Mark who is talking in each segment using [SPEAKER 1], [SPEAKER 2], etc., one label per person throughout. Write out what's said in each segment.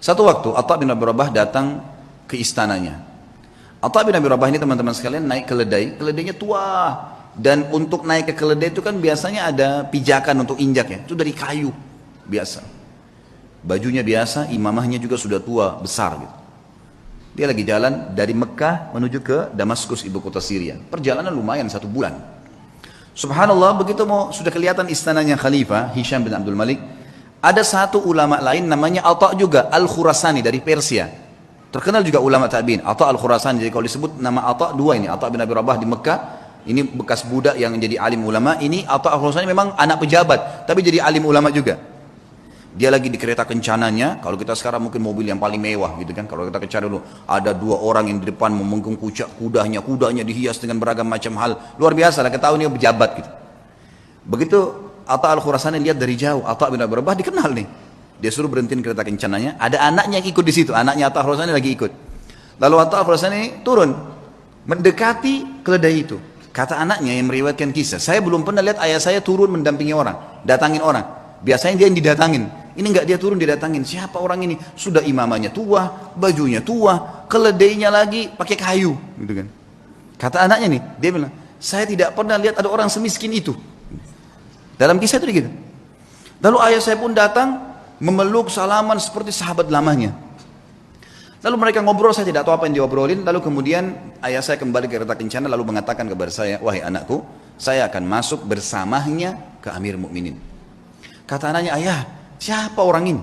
[SPEAKER 1] Satu waktu Atha bin Abi Rabah datang ke istananya. Atha bin Abi Rabah ini teman-teman sekalian naik keledai, keledainya tua. Dan untuk naik ke keledai itu kan biasanya ada pijakan untuk injak ya, itu dari kayu biasa. Bajunya biasa, imamahnya juga sudah tua, besar gitu. Dia lagi jalan dari Mekah menuju ke Damaskus, ibu kota Syria. Perjalanan lumayan 1 bulan. Subhanallah, begitu sudah kelihatan istananya Khalifah Hisham bin Abdul Malik, ada satu ulama lain namanya Atha juga Al-Khurasani dari Persia. Terkenal juga ulama tabi'in, Atha Al-Khurasani. Jadi kalau disebut nama Atha dua ini, Atha bin Abi Rabah di Mekah, ini bekas budak yang jadi alim ulama. Ini Atha Al-Khurasani memang anak pejabat, tapi jadi alim ulama juga. Dia lagi di kereta kencananya, kalau kita sekarang mungkin mobil yang paling mewah gitu kan. Kalau kita kencana dulu, ada 2 orang yang di depan memenggung kudanya, kudanya dihias dengan beragam macam hal. Luar biasa lah, ketahuan dia pejabat gitu. Begitu Atha Al-Khurasani lihat dari jauh, Atha bin Abi Rabah dikenal nih. Dia suruh berhentiin kereta kencananya, ada anaknya yang ikut di situ, anaknya Atha Al-Khurasani lagi ikut. Lalu Atha Al-Khurasani turun, mendekati keledai itu. Kata anaknya yang meriwayatkan kisah, saya belum pernah lihat ayah saya turun mendampingi orang, datangin orang. Biasanya dia yang didatangin. Ini enggak, dia turun didatangin. Siapa orang ini? Sudah imamanya tua, bajunya tua, keledainya lagi pakai kayu, gitu kan. Kata anaknya nih, dia bilang, saya tidak pernah lihat ada orang semiskin itu. Dalam kisah itu gitu. Lalu ayah saya pun datang memeluk salaman seperti sahabat lamanya. Lalu mereka ngobrol, saya tidak tahu apa yang diobrolin. Lalu kemudian ayah saya kembali ke kereta kencana lalu mengatakan kepada saya, wahai anakku, saya akan masuk bersamanya ke Amir Mukminin. Kata anaknya, ayah, siapa orang ini?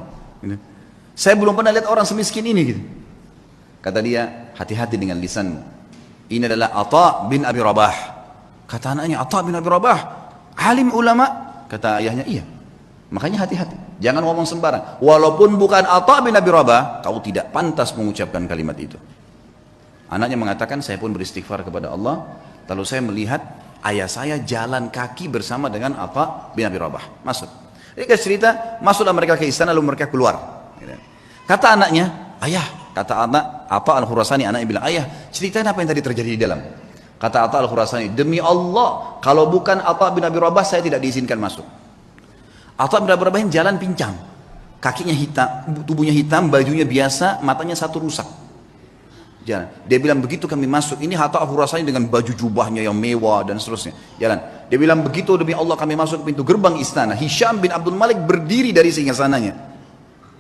[SPEAKER 1] Saya belum pernah lihat orang semiskin ini gitu. Kata dia, hati-hati dengan lisanmu. Ini adalah Atha bin Abi Rabah. Kata anaknya, Atha bin Abi Rabah, alim ulama. Kata ayahnya, iya. Makanya hati-hati, jangan ngomong sembarang. Walaupun bukan Atha bin Abi Rabah, kau tidak pantas mengucapkan kalimat itu. Anaknya mengatakan, saya pun beristighfar kepada Allah. Lalu saya melihat ayah saya jalan kaki bersama dengan Atha bin Abi Rabah. Masuk. Jadi cerita, masuklah mereka ke istana lalu mereka keluar. Kata anaknya, ayah, kata anak Atha Al-Khurasani, anaknya bilang, ayah, ceritain apa yang tadi terjadi di dalam. Kata Atha Al-Khurasani, demi Allah, kalau bukan Atha bin Abi Rabah, saya tidak diizinkan masuk. Atha bin Abi Rabah yang jalan pincang, kakinya hitam, tubuhnya hitam, bajunya biasa, matanya satu rusak. Jalan. Dia bilang begitu kami masuk, ini Atha Al-Khurasani dengan baju jubahnya yang mewah dan seterusnya. Jalan. Dia bilang begitu demi Allah kami masuk ke pintu gerbang istana. Hisham bin Abdul Malik berdiri dari singgasananya.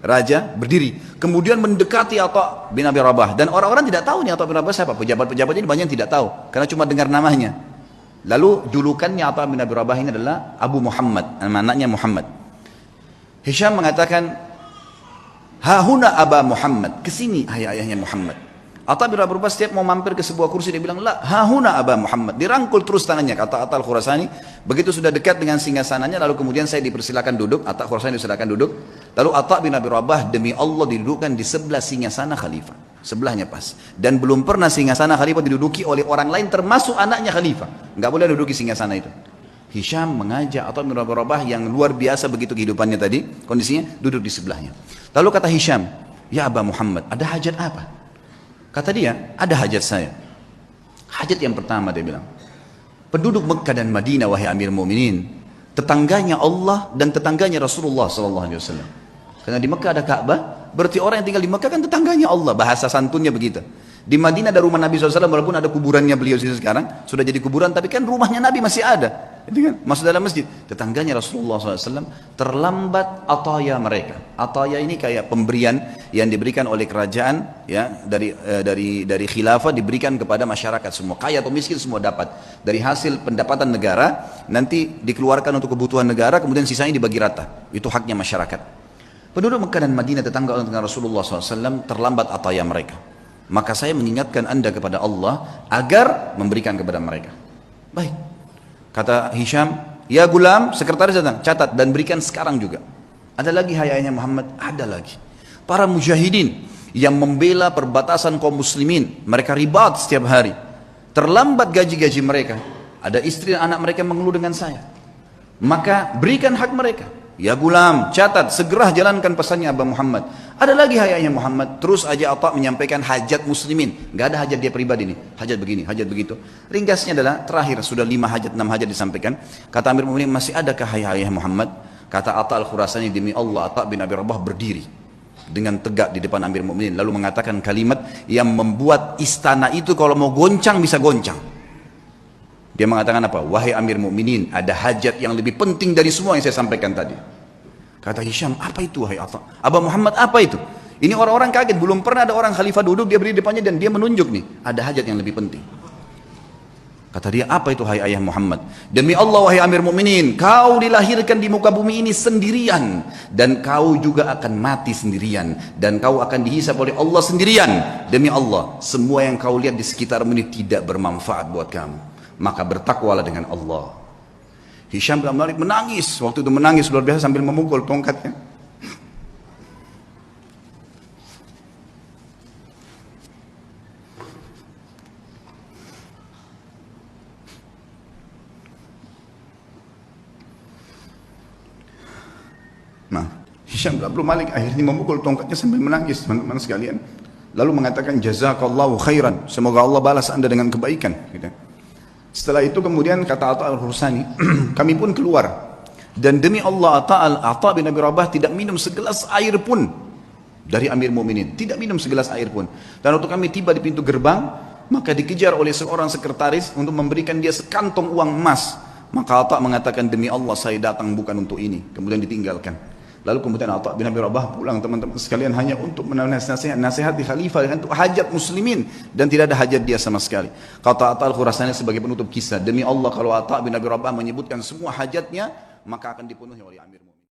[SPEAKER 1] Raja berdiri. Kemudian mendekati Atha bin Abi Rabah. Dan orang-orang tidak tahu nih Atha bin Abi Rabah siapa. Pejabat-pejabat ini banyak yang tidak tahu. Karena cuma dengar namanya. Lalu julukannya Atha bin Abi Rabah ini adalah Abu Muhammad. Anaknya Muhammad. Hisham mengatakan, hahuna Aba Muhammad. Kesini ayahnya Muhammad. Atha bin Abi Rabah setiap mau mampir ke sebuah kursi dia bilang, la hahuna Aba Muhammad. Dirangkul terus tangannya, kata Atha Al-Khurasani. Begitu sudah dekat dengan singgasananya, lalu kemudian saya dipersilakan duduk. Atha Al-Khurasani dipersilakan duduk. Lalu Atha bin Abi Rabah demi Allah didudukkan di sebelah singgasana khalifah. Sebelahnya pas. Dan belum pernah singgasana khalifah diduduki oleh orang lain termasuk anaknya khalifah. Enggak boleh duduki singgasana itu. Hisham mengajak Atha bin Abi Rabah yang luar biasa begitu kehidupannya tadi, kondisinya duduk di sebelahnya. Lalu kata Hisham, ya Aba Muhammad, ada hajat apa? Kata dia, ada hajat saya. Hajat yang pertama dia bilang, penduduk Mekah dan Madinah wahai Amir Mu'minin, tetangganya Allah dan tetangganya Rasulullah SAW. Karena di Mekah ada Ka'bah, berarti orang yang tinggal di Mekah kan tetangganya Allah, bahasa santunnya begitu. Di Madinah ada rumah Nabi SAW, walaupun ada kuburannya beliau sekarang, sudah jadi kuburan, tapi kan rumahnya Nabi masih ada. Itu kan, masuk dalam masjid. Tetangganya Rasulullah SAW terlambat ataya mereka. Ataya ini kayak pemberian yang diberikan oleh kerajaan, ya, dari khilafah diberikan kepada masyarakat semua. Kaya atau miskin semua dapat. Dari hasil pendapatan negara, nanti dikeluarkan untuk kebutuhan negara, kemudian sisanya dibagi rata. Itu haknya masyarakat. Penduduk Mekah dan Madinah tetangga dengan Rasulullah SAW terlambat ataya mereka. Maka saya mengingatkan anda kepada Allah agar memberikan kepada mereka. Baik. Kata Hisham, ya gulam, sekretaris datang, catat dan berikan sekarang juga. Ada lagi hayanya Muhammad, ada lagi. Para mujahidin yang membela perbatasan kaum muslimin, mereka ribat setiap hari. Terlambat gaji-gaji mereka. Ada istri dan anak mereka mengeluh dengan saya. Maka berikan hak mereka. Ya gulam, catat, segera jalankan pesannya Aba Muhammad. Ada lagi hayanya Muhammad, terus aja Atha menyampaikan hajat muslimin. Gak ada hajat dia pribadi nih, hajat begini, hajat begitu. Ringkasnya adalah terakhir, sudah 5 hajat, 6 hajat disampaikan. Kata Amir Mu'minin, masih adakah hayanya Muhammad? Kata Atha Al-Khurasani, demi Allah, Atha bin Abi Rabah berdiri. dengan tegak di depan Amir Mukminin, lalu mengatakan kalimat yang membuat istana itu kalau mau goncang bisa goncang. Dia mengatakan apa? Wahai Amir Mukminin, ada hajat yang lebih penting dari semua yang saya sampaikan tadi. Kata Hisham, apa itu wahai Atha? Aba Muhammad, apa itu? Ini orang-orang kaget, belum pernah ada orang khalifah duduk, dia berdiri di depannya dan dia menunjuk nih, ada hajat yang lebih penting. Kata dia, apa itu hai ayah Muhammad? Demi Allah wahai Amir Mukminin, kau dilahirkan di muka bumi ini sendirian, dan kau juga akan mati sendirian, dan kau akan dihisab oleh Allah sendirian. Demi Allah, semua yang kau lihat di sekitarmu ini tidak bermanfaat buat kamu, maka bertakwalah dengan Allah. Hisham bin Malik menangis, waktu itu menangis luar biasa sambil memukul tongkatnya. Nah, Hisham bin Malik akhirnya memukul tongkatnya sambil menangis, teman-teman sekalian. Lalu mengatakan jazakallahu khairan, semoga Allah balas anda dengan kebaikan, gitu. Setelah itu kemudian kata Atha al-Hursani, kami pun keluar. Dan demi Allah, Atha bin Abi Rabah tidak minum segelas air pun dari Amir Mukminin. Tidak minum segelas air pun. Dan waktu kami tiba di pintu gerbang, maka dikejar oleh seorang sekretaris untuk memberikan dia sekantong uang emas. Maka Atha mengatakan, demi Allah saya datang bukan untuk ini. Kemudian ditinggalkan. Lalu kemudian Atha bin Abi Rabah pulang, teman-teman sekalian, hanya untuk menasihati khalifah dengan hajat muslimin, dan tidak ada hajat dia sama sekali. Kata Atha al-Khurasani sebagai penutup kisah, demi Allah kalau Atha bin Abi Rabah menyebutkan semua hajatnya, maka akan dipenuhi oleh Amir.